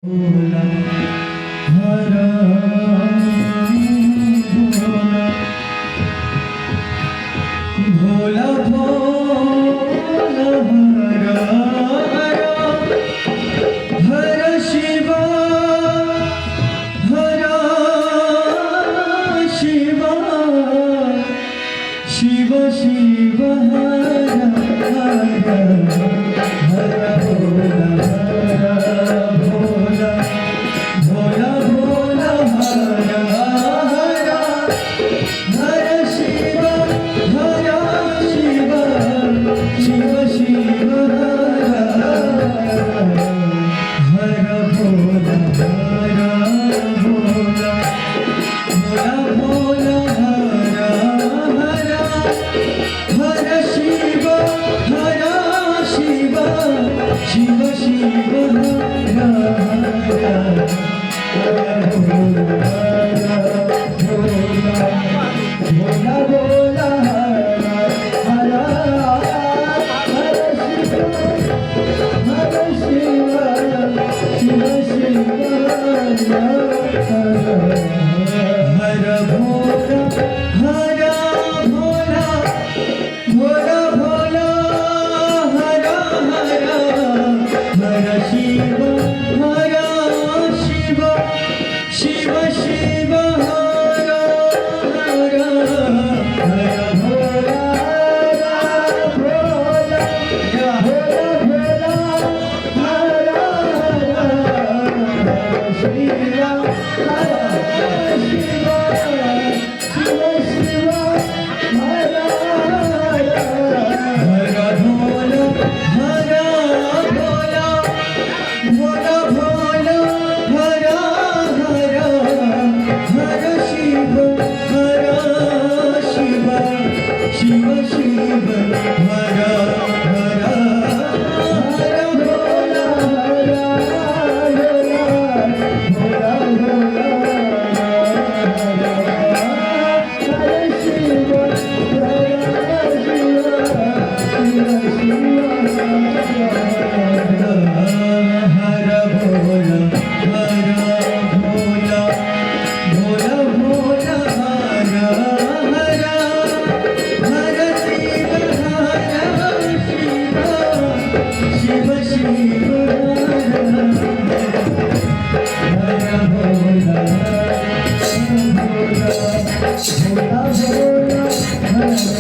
भोला हरा भोला भोला भोला हरा हर शिवा हरा शिवा शिव शिव हरा हरा हरा भोला हरा भोला भोला भोला हरा हरा हर शिवा हरा शिवा शिव शिव हरा हरा भोला हरा भोला भोला भोला हरा हरा हर शिव हरा शिव शिव शिव हरा हरा हरा भोला हरा भोला भोला भोला हरा हर शिव शिव शिव हरा हर भोला हरा भोला भोला भोला हरा हरा हर शिव हरा शिव शिव शिव हरा हरा हर भोला हरा भोला भोला भोला हरा हरा शिव हरा शिव शिव शिव हरा हरा हर भोला हरा भोला भोला भोला हरा हरा हर शिव हरा शिव शिव शिव हरा हरा हर भोला हरा भोला भोला भोला हर शिव हरा शिव शिव शिव हर भोला हरा भोला भोला भोला हरा हरा हर शिव हरा शिव शिव शिव हरा हरा भोला भोला भोला भोला हरा